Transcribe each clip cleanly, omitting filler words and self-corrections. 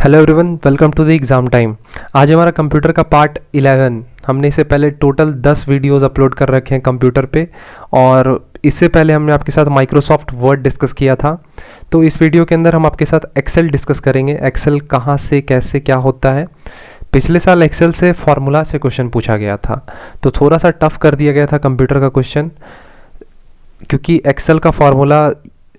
Hello everyone, welcome to the exam time. आज हमारा computer का पार्ट 11। हमने इससे पहले टोटल 10 वीडियोस अपलोड कर रखे हैं कंप्यूटर पे, और इससे पहले हमने आपके साथ माइक्रोसॉफ्ट वर्ड डिस्कस किया था। तो इस वीडियो के अंदर हम आपके साथ एक्सेल डिस्कस करेंगे। एक्सेल कहाँ से कैसे क्या होता है। पिछले साल एक्सेल से फार्मूला से क्वेश्चन पूछा गया था, तो थोड़ा सा टफ कर दिया गया था कंप्यूटर का क्वेश्चन, क्योंकि एक्सेल का फार्मूला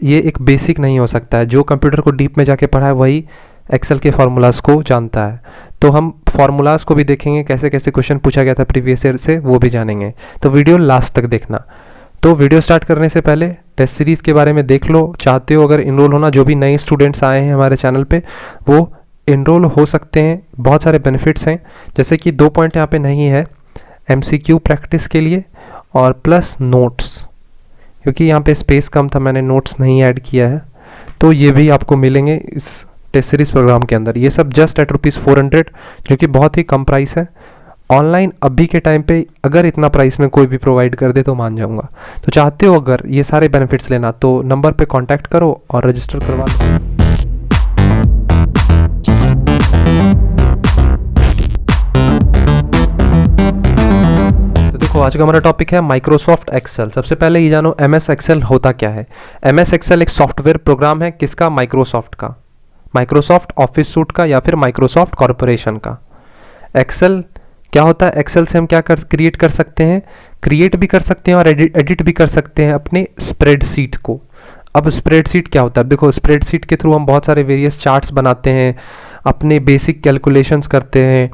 ये एक बेसिक नहीं हो सकता है। जो कंप्यूटर को डीप में जाके पढ़ा है वही एक्सेल के फार्मूलाज को जानता है। तो हम फार्मूलाज को भी देखेंगे, कैसे कैसे क्वेश्चन पूछा गया था प्रीवियस ईयर से, वो भी जानेंगे। तो वीडियो लास्ट तक देखना। तो वीडियो स्टार्ट करने से पहले टेस्ट सीरीज़ के बारे में देख लो। चाहते हो अगर इनरोल होना, जो भी नए स्टूडेंट्स आए हैं हमारे चैनल पे वो इनरोल हो सकते हैं। बहुत सारे बेनिफिट्स हैं, जैसे कि 2 पॉइंट यहाँ पे नहीं है MCQ प्रैक्टिस के लिए, और प्लस नोट्स, क्योंकि यहाँ पे स्पेस कम था मैंने नोट्स नहीं ऐड किया है। तो ये भी आपको मिलेंगे इस टेस्ट सीरीज प्रोग्राम के अंदर। ये सब जस्ट एट ₹400, जो कि बहुत ही कम प्राइस है। ऑनलाइन अभी के टाइम पे अगर इतना प्राइस में कोई भी प्रोवाइड कर दे तो मान जाऊंगा। तो चाहते हो अगर ये सारे बेनिफिट्स लेना तो नंबर पे कांटेक्ट करो और रजिस्टर करवा लो। तो देखो, आज का हमारा टॉपिक है माइक्रोसॉफ्ट एक्सेल। सबसे पहले ये जानो MS एक्सेल होता क्या है। MS एक्सेल एक सॉफ्टवेयर प्रोग्राम है, किसका? माइक्रोसॉफ्ट का, माइक्रोसॉफ्ट ऑफिस सूट का या फिर माइक्रोसॉफ्ट कॉरपोरेशन का। एक्सेल क्या होता है? एक्सेल से हम क्या क्रिएट कर सकते हैं? क्रिएट भी कर सकते हैं और एडिट भी कर सकते हैं अपने स्प्रेडशीट को। अब स्प्रेडशीट क्या होता है? देखो, स्प्रेडशीट के थ्रू हम बहुत सारे वेरियस चार्ट्स बनाते हैं, अपने बेसिक कैलकुलेशंस करते हैं,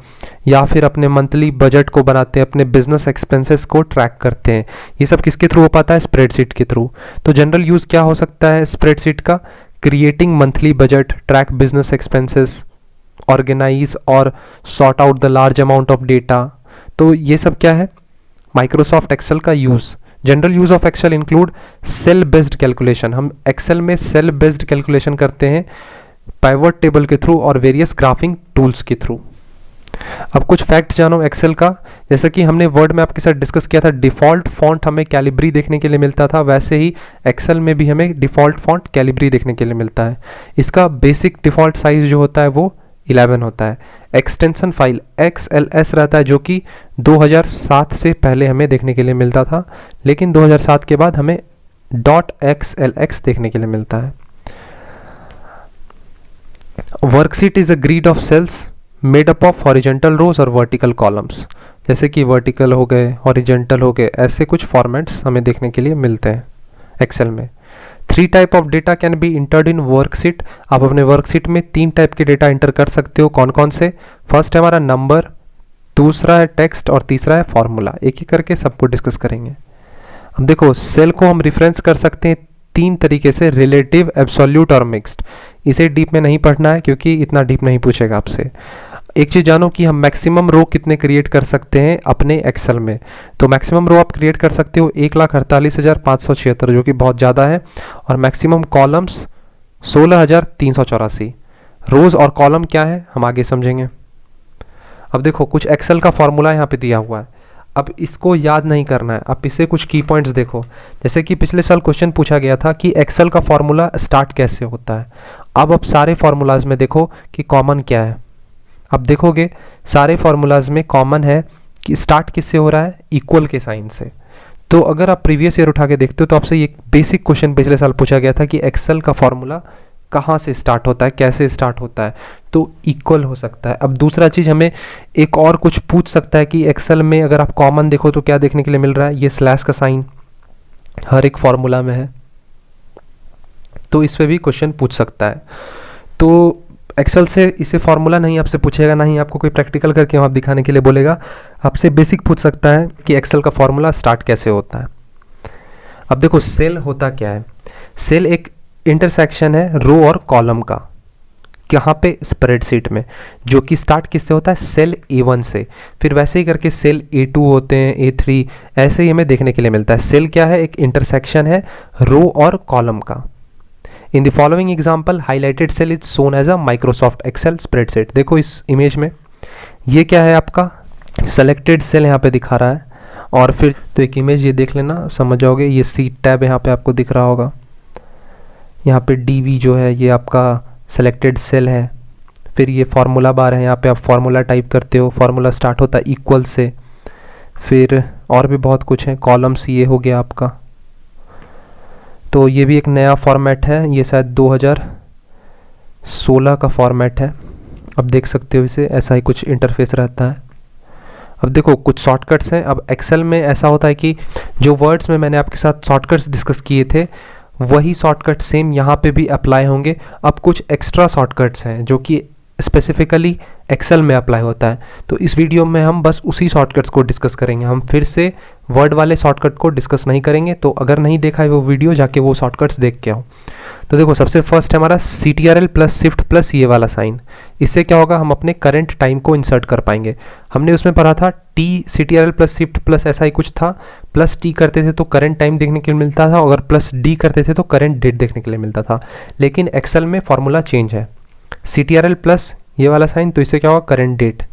या फिर अपने मंथली बजट को बनाते हैं, अपने बिजनेस एक्सपेंसेस को ट्रैक करते हैं। ये सब किसके थ्रू हो पाता है? स्प्रेडशीट के थ्रू। तो जनरल यूज़ क्या हो सकता है स्प्रेडशीट का? Creating monthly budget, track business expenses, organize और sort out the large amount of data. तो ये सब क्या है? माइक्रोसॉफ्ट एक्सेल का use. General use of Excel include cell based calculation. हम एक्सेल में सेल बेस्ड कैलकुलेशन करते हैं पाइवट टेबल के थ्रू और वेरियस ग्राफिंग टूल्स के थ्रू। अब कुछ फैक्ट्स जानो एक्सेल का। जैसे कि हमने वर्ड में आपके साथ डिस्कस किया था, डिफ़ॉल्ट फॉन्ट हमें कैलिब्री देखने के लिए मिलता था, वैसे ही एक्सेल में भी हमें डिफ़ॉल्ट फॉन्ट कैलिब्री देखने के लिए मिलता है। इसका बेसिक डिफ़ॉल्ट साइज जो होता है वो 11 होता है। एक्सटेंशन फाइल XLS रहता है, जो कि 2007 से पहले हमें देखने के लिए मिलता था, लेकिन 2007 के बाद हमें .xlx देखने के लिए मिलता है। Worksheet is a grid of cells made up of horizontal rows और वर्टिकल कॉलम्स। जैसे कि वर्टिकल हो गए, हॉरिजेंटल हो गए, ऐसे कुछ फॉर्मेट्स हमें देखने के लिए मिलते हैं एक्सेल में। 3 type of data can be entered in worksheet. आप अपने वर्कशीट में 3 टाइप के डेटा इंटर कर सकते हो। कौन कौन से? फर्स्ट है हमारा नंबर, दूसरा है टेक्स्ट और तीसरा है फॉर्मूला। एक एक करके सबको डिस्कस करेंगे। अब देखो, सेल को हम रिफरेंस कर सकते हैं 3 तरीके से, रिलेटिव, एब्सोल्यूट और मिक्स्ड। इसे डीप में नहीं पढ़ना है क्योंकि इतना डीप नहीं पूछेगा आपसे। एक चीज जानो कि हम मैक्सिमम रो कितने क्रिएट कर सकते हैं अपने एक्सेल में। तो मैक्सिमम रो आप क्रिएट कर सकते हो 1,48,576, जो कि बहुत ज़्यादा है, और मैक्सिमम कॉलम्स 16,384। रोज और कॉलम क्या है हम आगे समझेंगे। अब देखो, कुछ एक्सेल का फॉर्मूला यहाँ पे दिया हुआ है। अब इसको याद नहीं करना है, अब इसे कुछ की पॉइंट्स देखो। जैसे कि पिछले साल क्वेश्चन पूछा गया था कि एक्सेल का फॉर्मूला स्टार्ट कैसे होता है। अब सारे फॉर्मूलाज में देखो कि कॉमन क्या है। अब देखोगे सारे फॉर्मूलाज में कॉमन है कि स्टार्ट किससे हो रहा है? इक्वल के साइन से। तो अगर आप प्रीवियस ईयर उठा के देखते हो तो आपसे ये बेसिक क्वेश्चन पिछले साल पूछा गया था कि एक्सेल का फॉर्मूला कहाँ से स्टार्ट होता है, कैसे स्टार्ट होता है। तो इक्वल हो सकता है। अब दूसरा चीज़ हमें एक और कुछ पूछ सकता है कि एक्सेल में अगर आप कॉमन देखो तो क्या देखने के लिए मिल रहा है? ये स्लैश का साइन हर एक फॉर्मूला में है, तो इस पर भी क्वेश्चन पूछ सकता है। तो एक्सेल से इसे फॉर्मूला नहीं आपसे पूछेगा, ना ही आपको कोई प्रैक्टिकल करके वहाँ दिखाने के लिए बोलेगा। आपसे बेसिक पूछ सकता है कि एक्सेल का फॉर्मूला स्टार्ट कैसे होता है। अब देखो, सेल होता क्या है? सेल एक इंटरसेक्शन है रो और कॉलम का। यहाँ पे स्प्रेडशीट में, जो कि स्टार्ट किससे होता है? सेल A1 से। फिर वैसे ही करके सेल A2 होते हैं, A3, ऐसे ही हमें देखने के लिए मिलता है। सेल क्या है? एक इंटरसेक्शन है रो और कॉलम का। In the following example highlighted cell is shown as a Microsoft Excel spreadsheet. देखो इस इमेज में ये क्या है? आपका सेलेक्टेड सेल यहाँ पे दिखा रहा है। और फिर तो एक इमेज ये देख लेना, समझ जाओगे। ये सीट टैब यहाँ पे आपको दिख रहा होगा। यहाँ पे DV जो है ये आपका सेलेक्टेड सेल है। फिर ये फार्मूला बार है, यहाँ पे आप फार्मूला टाइप करते हो, फार्मूला स्टार्ट होता है इक्वल से, फिर और भी बहुत कुछ है, कॉलम्स ये हो गया आपका। तो ये भी एक नया फॉर्मेट है, ये शायद 2016 का फॉर्मेट है। अब देख सकते हो इसे, ऐसा ही कुछ इंटरफेस रहता है। अब देखो कुछ शॉर्टकट्स हैं। अब एक्सेल में ऐसा होता है कि जो वर्ड्स में मैंने आपके साथ शॉर्टकट्स डिस्कस किए थे वही शॉर्टकट सेम यहाँ पे भी अप्लाई होंगे। अब कुछ एक्स्ट्रा शॉर्टकट्स हैं जो कि स्पेसिफिकली एक्सेल में अप्लाई होता है, तो इस वीडियो में हम बस उसी शॉर्टकट्स को डिस्कस करेंगे। हम फिर से वर्ड वाले शॉर्टकट को डिस्कस नहीं करेंगे, तो अगर नहीं देखा है वो वीडियो जाके वो शॉर्टकट्स देख के आओ। तो देखो सबसे फर्स्ट है हमारा CTRL प्लस शिफ्ट प्लस ये वाला साइन। इससे क्या होगा, हम अपने करंट टाइम को इंसर्ट कर पाएंगे। हमने उसमें पढ़ा था T CTRL plus shift plus ऐसा ही कुछ था, प्लस T करते थे तो करंट टाइम देखने के लिए मिलता था, अगर प्लस D करते थे तो करंट डेट देखने के लिए मिलता था। लेकिन एक्सेल में फॉर्मूला चेंज है, CTRL प्लस ये वाला साइन, तो इससे क्या होगा करंट डेट।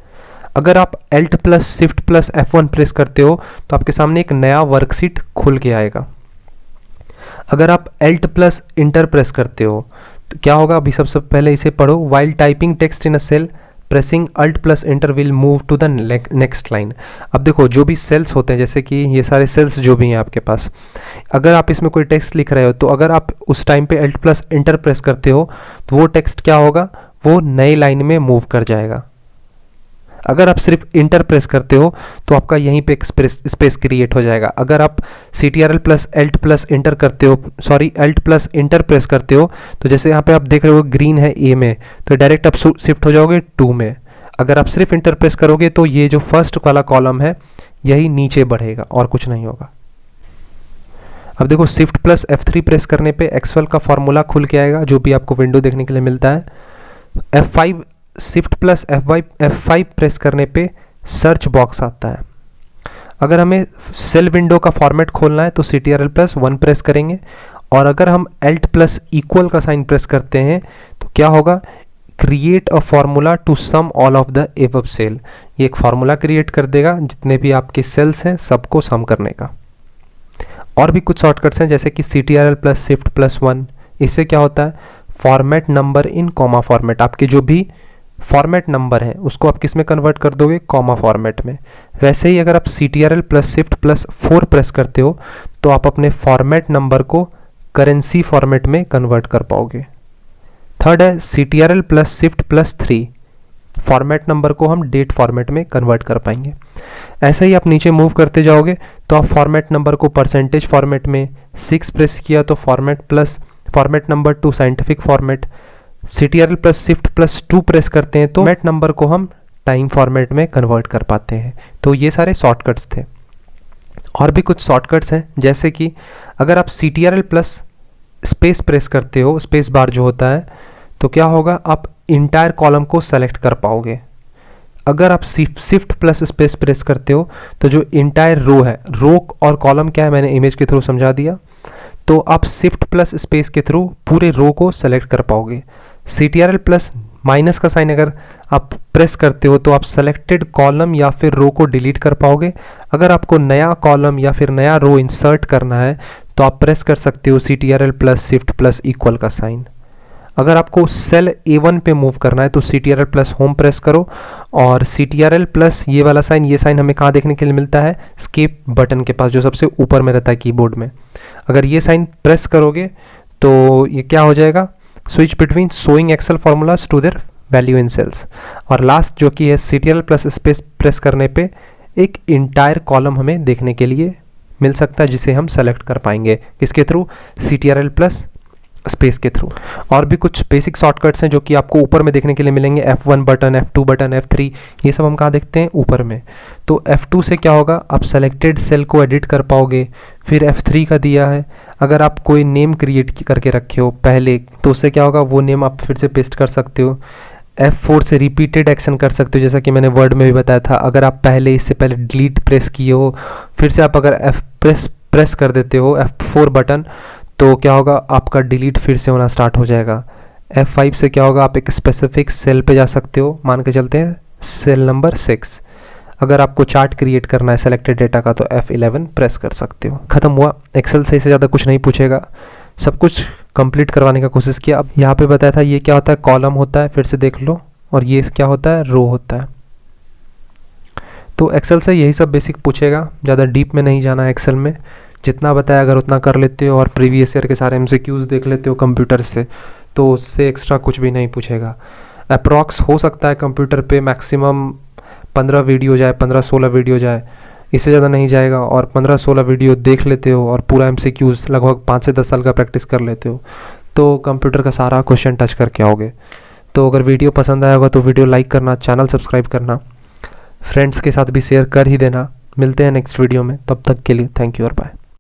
अगर आप Alt plus shift plus F1 press करते हो तो आपके सामने एक नया वर्कशीट खुल के आएगा। अगर आप Alt प्लस इंटर प्रेस करते हो तो क्या होगा, अभी सबसे पहले इसे पढ़ो। While typing text in a cell pressing Alt plus enter will move to the next line. अब देखो जो भी सेल्स होते हैं, जैसे कि ये सारे सेल्स जो भी हैं आपके पास, अगर आप इसमें कोई टेक्स्ट लिख रहे हो तो अगर आप उस टाइम पे Alt प्लस इंटर प्रेस करते हो तो वो टेक्स्ट क्या होगा, वो नई लाइन में मूव कर जाएगा। अगर आप सिर्फ इंटर प्रेस करते हो तो आपका यहीं पे स्पेस क्रिएट हो जाएगा। अगर आप CTRL plus Alt plus inter करते हो, sorry Alt plus enter press करते हो तो जैसे यहाँ पे आप देख रहे हो ग्रीन है A में, तो डायरेक्ट आप शिफ्ट हो जाओगे 2 में। अगर आप सिर्फ इंटर प्रेस करोगे तो ये जो फर्स्ट वाला कॉलम है यही नीचे बढ़ेगा और कुछ नहीं होगा। अब देखो शिफ्ट प्लस F3 प्रेस करने पे एक्सेल का फॉर्मूला खुल के आएगा, जो भी आपको विंडो देखने के लिए मिलता है। F5 shift plus F5 press करने पे सर्च बॉक्स आता है। अगर हमें सेल विंडो का फॉर्मेट खोलना है तो CTRL प्लस 1 प्रेस करेंगे, और अगर हम Alt प्लस इक्वल का साइन प्रेस करते हैं तो क्या होगा, create a formula to sum all of the above cell. ये एक फॉर्मूला क्रिएट कर देगा जितने भी आपके सेल्स हैं सबको सम करने का। और भी कुछ शॉर्टकट्स हैं जैसे कि CTRL प्लस शिफ्ट प्लस 1। इससे क्या होता है, format number in comma format, आपके जो भी फॉर्मेट नंबर है उसको आप किस में कन्वर्ट कर दोगे, कॉमा फॉर्मेट में। वैसे ही अगर आप CTRL plus shift plus 4 press करते हो तो आप अपने फॉर्मेट नंबर को करेंसी फॉर्मेट में कन्वर्ट कर पाओगे। थर्ड है CTRL plus shift plus 3, format number को हम डेट फॉर्मेट में कन्वर्ट कर पाएंगे। ऐसे ही आप नीचे मूव करते जाओगे तो आप फॉर्मेट नंबर को परसेंटेज फॉर्मेट में, 6 प्रेस किया तो format number two scientific format, CTRL plus shift plus 2 press करते हैं तो फॉर्मेट नंबर को हम टाइम फॉर्मेट में कन्वर्ट कर पाते हैं। तो ये सारे शॉर्टकट्स थे। और भी कुछ शॉर्टकट्स हैं जैसे कि अगर आप CTRL प्लस स्पेस प्रेस करते हो, स्पेस बार जो होता है, तो क्या होगा, आप इंटायर कॉलम को सेलेक्ट कर पाओगे। अगर आप शिफ्ट प्लस स्पेस प्रेस करते हो तो जो इंटायर रो है, रो और कॉलम क्या है मैंने इमेज के थ्रू समझा दिया, तो आप शिफ्ट प्लस स्पेस के थ्रू पूरे रो को सेलेक्ट कर पाओगे। CTRL प्लस माइनस का साइन अगर आप प्रेस करते हो तो आप सेलेक्टेड कॉलम या फिर रो को डिलीट कर पाओगे। अगर आपको नया कॉलम या फिर नया रो इंसर्ट करना है तो आप प्रेस कर सकते हो CTRL plus shift plus equal का साइन। अगर आपको सेल A1 पे मूव करना है तो CTRL प्लस होम प्रेस करो, और CTRL प्लस ये वाला साइन, ये साइन हमें कहाँ देखने के लिए मिलता है, एस्केप बटन के पास जो सबसे ऊपर में रहता है कीबोर्ड में। अगर ये साइन प्रेस करोगे तो ये क्या हो जाएगा, switch between showing Excel formulas to their value in cells. और लास्ट जो कि है CTRL प्लस स्पेस प्रेस करने पे एक इंटायर कॉलम हमें देखने के लिए मिल सकता है जिसे हम सेलेक्ट कर पाएंगे किसके थ्रू, CTRL प्लस स्पेस के थ्रू। और भी कुछ बेसिक शॉर्टकट्स हैं जो कि आपको ऊपर में देखने के लिए मिलेंगे, F1 button, F2 button, F3, ये सब हम कहाँ देखते हैं, ऊपर में। तो F2 से क्या होगा, आप सेलेक्टेड सेल को एडिट कर पाओगे। फिर F3 का दिया है, अगर आप कोई नेम क्रिएट करके रखे हो पहले तो उससे क्या होगा, वो नेम आप फिर से पेस्ट कर सकते हो। F4 से रिपीटेड एक्शन कर सकते हो, जैसा कि मैंने वर्ड में भी बताया था। अगर आप पहले इससे पहले डिलीट प्रेस किए हो, फिर से आप अगर प्रेस कर देते हो F4 बटन, तो क्या होगा, आपका डिलीट फिर से होना स्टार्ट हो जाएगा। F5 से क्या होगा, आप एक स्पेसिफिक सेल पे जा सकते हो, मान के चलते हैं सेल नंबर 6। अगर आपको चार्ट क्रिएट करना है सेलेक्टेड डेटा का तो F11 प्रेस कर सकते हो। खत्म हुआ, एक्सेल से इससे ज़्यादा कुछ नहीं पूछेगा, सब कुछ कंप्लीट करवाने का कोशिश किया। अब यहाँ पे बताया था ये क्या होता है, कॉलम होता है, फिर से देख लो, और ये क्या होता है, रो होता है। तो एक्सेल से यही सब बेसिक पूछेगा, ज़्यादा डीप में नहीं जाना है एक्सेल में। जितना बताया अगर उतना कर लेते हो और प्रीवियस ईयर के सारे एमसीक्यूज देख लेते हो कंप्यूटर से, तो उससे एक्स्ट्रा कुछ भी नहीं पूछेगा। अप्रॉक्स हो सकता है कंप्यूटर पे मैक्सिमम 15 वीडियो जाए, 15-16 वीडियो जाए, इससे ज़्यादा नहीं जाएगा। और 15-16 वीडियो देख लेते हो और पूरा एमसीक्यूज लगभग 5 से 10 साल का प्रैक्टिस कर लेते हो, तो कंप्यूटर का सारा क्वेश्चन टच करके आओगे। तो अगर वीडियो पसंद आया होगा तो वीडियो लाइक करना, चैनल सब्सक्राइब करना, फ्रेंड्स के साथ भी शेयर कर ही देना। मिलते हैं नेक्स्ट वीडियो में, तब तक के लिए थैंक यू और बाय।